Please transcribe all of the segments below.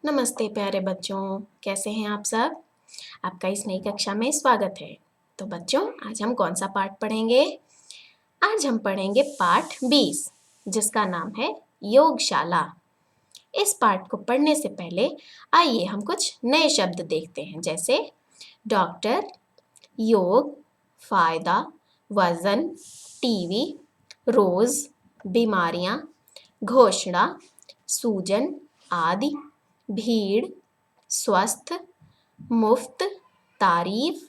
नमस्ते प्यारे बच्चों, कैसे हैं आप सब? आपका इस नई कक्षा में स्वागत है। तो बच्चों, आज हम कौन सा पाठ पढ़ेंगे? आज हम पढ़ेंगे पाठ 20, जिसका नाम है योगशाला। इस पाठ को पढ़ने से पहले आइए हम कुछ नए शब्द देखते हैं, जैसे डॉक्टर, योग, फायदा, वजन, टीवी, रोज, बीमारियां, घोषणा, सूजन आदि, भीड़, स्वस्थ, मुफ्त, तारीफ,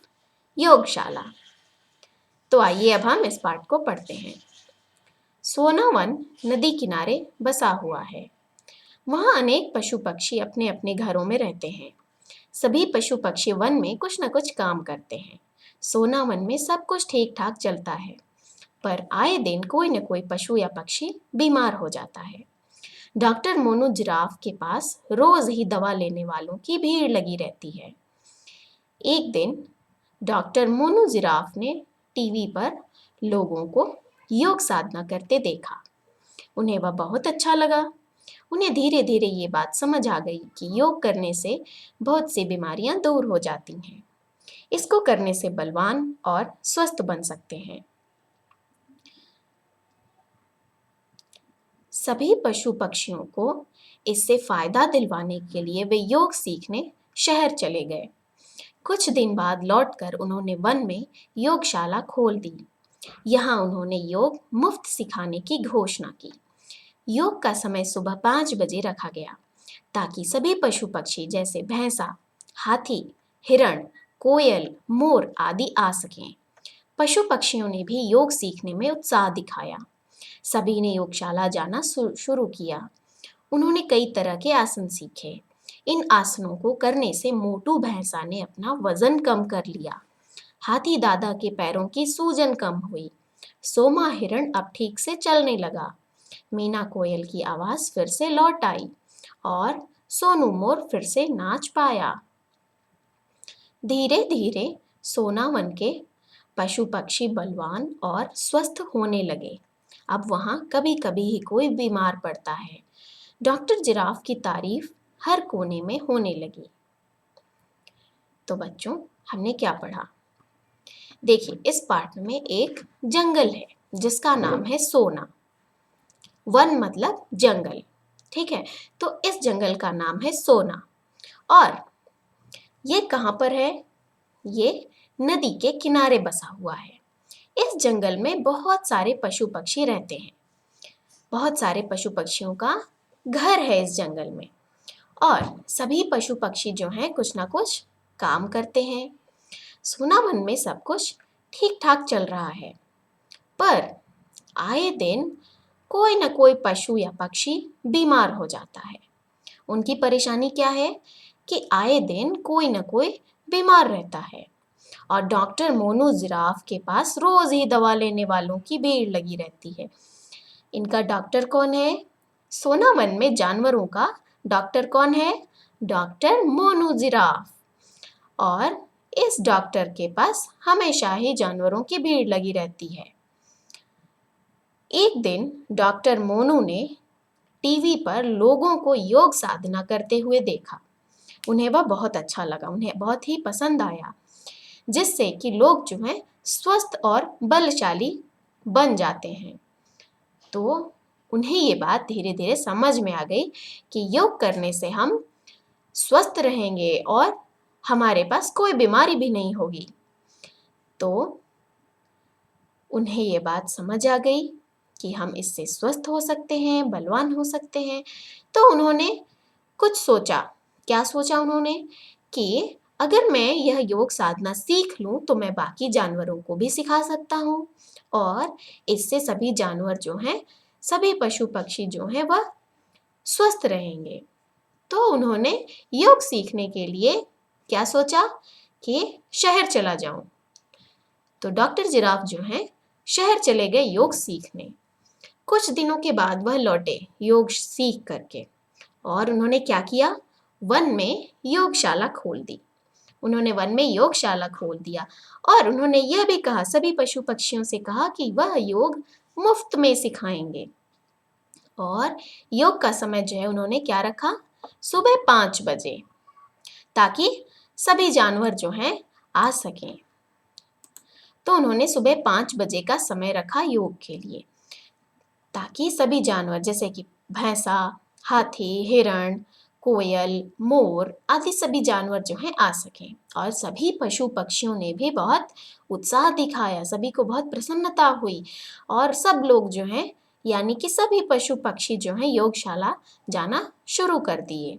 योगशाला। तो आइए अब हम इस पाठ को पढ़ते हैं। सोनावन नदी किनारे बसा हुआ है। वहाँ अनेक पशु पक्षी अपने अपने घरों में रहते हैं। सभी पशु पक्षी वन में कुछ न कुछ काम करते हैं। सोनावन में सब कुछ ठीक ठाक चलता है, पर आए दिन कोई न कोई पशु या पक्षी बीमार हो जाता है। डॉक्टर मोनू जिराफ के पास रोज ही दवा लेने वालों की भीड़ लगी रहती है। एक दिन डॉक्टर मोनू जिराफ ने टीवी पर लोगों को योग साधना करते देखा। उन्हें वह बहुत अच्छा लगा। उन्हें धीरे धीरे ये बात समझ आ गई कि योग करने से बहुत सी बीमारियां दूर हो जाती हैं। इसको करने से बलवान और स्वस्थ बन सकते हैं। सभी पशु पक्षियों को इससे फायदा दिलवाने के लिए वे योग सीखने शहर चले गए। कुछ दिन बाद लौटकर उन्होंने वन में योगशाला खोल दी। यहाँ उन्होंने योग मुफ्त सिखाने की घोषणा की। योग का समय सुबह 5 बजे रखा गया, ताकि सभी पशु पक्षी जैसे भैंसा, हाथी, हिरण, कोयल, मोर आदि आ सकें। पशु पक्षियों ने भी योग सीखने में उत्साह दिखाया। सभी ने योगशाला जाना शुरू किया। उन्होंने कई तरह के आसन सीखे। इन आसनों को करने से मोटू भैंसा ने अपना वजन कम कर लिया। हाथी दादा के पैरों की सूजन कम हुई। सोमा हिरण अब ठीक से चलने लगा। मीना कोयल की आवाज फिर से लौट आई और सोनू मोर फिर से नाच पाया। धीरे धीरे सोनावन के पशु पक्षी बलवान और स्वस्थ होने लगे। अब वहाँ कभी कभी ही कोई बीमार पड़ता है। डॉक्टर जिराफ की तारीफ हर कोने में होने लगी। तो बच्चों, हमने क्या पढ़ा? देखिए, इस पाठ में एक जंगल है जिसका नाम है सोना। वन मतलब जंगल, ठीक है? तो इस जंगल का नाम है सोना। और ये कहाँ पर है? ये नदी के किनारे बसा हुआ है। इस जंगल में बहुत सारे पशु पक्षी रहते हैं। बहुत सारे पशु पक्षियों का घर है इस जंगल में। और सभी पशु पक्षी जो हैं कुछ ना कुछ काम करते हैं। सोनावन में सब कुछ ठीक ठाक चल रहा है, पर आए दिन कोई न कोई पशु या पक्षी बीमार हो जाता है। उनकी परेशानी क्या है कि आए दिन कोई न कोई बीमार रहता है और डॉक्टर मोनू जिराफ के पास रोज ही दवा लेने वालों की भीड़ लगी रहती है। इनका डॉक्टर कौन है? सोनावन में जानवरों का डॉक्टर कौन है? Doctor Monu giraffe. और इस डॉक्टर के पास हमेशा ही जानवरों की भीड़ लगी रहती है। एक दिन डॉक्टर मोनू ने टीवी पर लोगों को योग साधना करते हुए देखा। उन्हें वह बहुत अच्छा लगा, उन्हें बहुत ही पसंद आया, जिससे कि लोग जो हैं स्वस्थ और बलशाली बन जाते हैं। तो उन्हें ये बात धीरे धीरे समझ में आ गई कि योग करने से हम स्वस्थ रहेंगे और हमारे पास कोई बीमारी भी नहीं होगी। तो उन्हें ये बात समझ आ गई कि हम इससे स्वस्थ हो सकते हैं, बलवान हो सकते हैं। तो उन्होंने कुछ सोचा। क्या सोचा उन्होंने? कि अगर मैं यह योग साधना सीख लूं तो मैं बाकी जानवरों को भी सिखा सकता हूँ और इससे सभी जानवर जो हैं, सभी पशु पक्षी जो हैं वह स्वस्थ रहेंगे। तो उन्होंने योग सीखने के लिए क्या सोचा कि शहर चला जाऊं। तो डॉक्टर जिराफ जो हैं शहर चले गए योग सीखने। कुछ दिनों के बाद वह लौटे योग सीख करके। और उन्होंने क्या किया? वन में योगशाला खोल दी। उन्होंने वन में योगशाला खोल दिया और उन्होंने यह भी कहा, सभी पशु पक्षियों से कहा कि वह योग मुफ्त में सिखाएंगे। और योग का समय जो है उन्होंने क्या रखा? सुबह 5 बजे, ताकि सभी जानवर जो हैं आ सकें। तो उन्होंने सुबह 5 बजे का समय रखा योग के लिए, ताकि सभी जानवर जैसे कि भैंसा, हाथी, हिरण, कोयल, मोर आदि सभी जानवर जो हैं आ सकें। और सभी पशु पक्षियों ने भी बहुत उत्साह दिखाया, सभी को बहुत प्रसन्नता हुई और सब लोग जो हैं यानी कि सभी पशु पक्षी जो हैं योगशाला जाना शुरू कर दिए।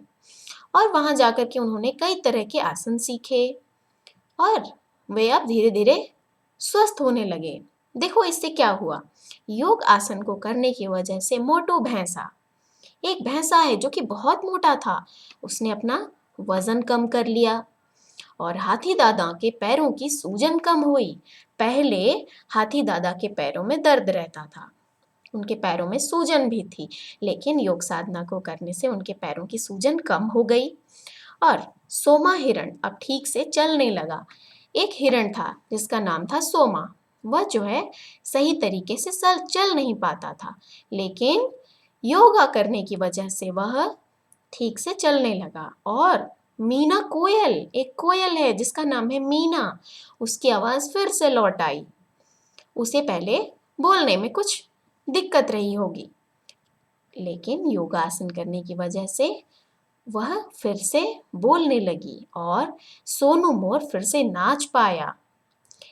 और वहाँ जाकर के उन्होंने कई तरह के आसन सीखे और वे अब धीरे धीरे स्वस्थ होने लगे। देखो इससे क्या हुआ, योग आसन को करने की वजह से मोटू भैंसा, एक भैंसा है जो कि बहुत मोटा था, उसने अपना वजन कम कर लिया। और हाथी दादा के पैरों की सूजन कम हुई। पहले हाथी दादा के पैरों में दर्द रहता था, उनके पैरों में सूजन भी थी, लेकिन योग साधना को करने से उनके पैरों की सूजन कम हो गई। और सोमा हिरण अब ठीक से चलने लगा। एक हिरण था जिसका नाम था सोमा, वह जो है सही तरीके से चल नहीं पाता था, लेकिन योगा करने की वजह से वह ठीक से चलने लगा। और मीना कोयल, एक कोयल है जिसका नाम है मीना, उसकी आवाज़ फिर से लौट आई। उसे पहले बोलने में कुछ दिक्कत रही होगी, लेकिन योगासन करने की वजह से वह फिर से बोलने लगी और सोनू मोर फिर से नाच पाया।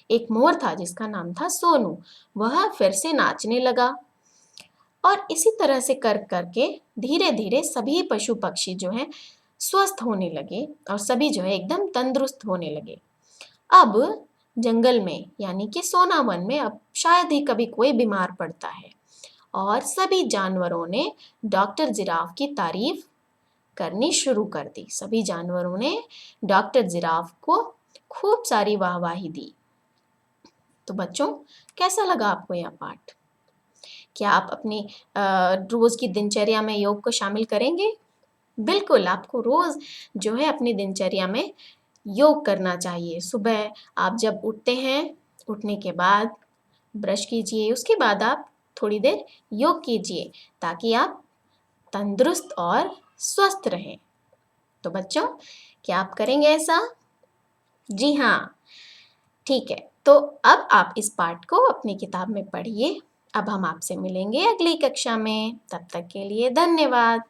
एक मोर था जिसका नाम था सोनू, वह फिर से नाचने लगा। और इसी तरह से कर करके धीरे धीरे सभी पशु पक्षी जो हैं स्वस्थ होने लगे और सभी जो है एकदम तंदुरुस्त होने लगे। अब जंगल में यानी कि सोनावन में अब शायद ही कभी कोई बीमार पड़ता है। और सभी जानवरों ने डॉक्टर जिराफ की तारीफ करनी शुरू कर दी। सभी जानवरों ने डॉक्टर जिराफ को खूब सारी वाहवाही दी। तो बच्चों, कैसा लगा आपको यह पाठ? क्या आप अपनी रोज की दिनचर्या में योग को शामिल करेंगे? बिल्कुल, आपको रोज जो है अपनी दिनचर्या में योग करना चाहिए। सुबह आप जब उठते हैं, उठने के बाद ब्रश कीजिए, उसके बाद आप थोड़ी देर योग कीजिए, ताकि आप तंदुरुस्त और स्वस्थ रहें। तो बच्चों, क्या आप करेंगे ऐसा? जी हाँ, ठीक है। तो अब आप इस पाठ को अपनी किताब में पढ़िए। अब हम आपसे मिलेंगे अगली कक्षा में। तब तक के लिए धन्यवाद।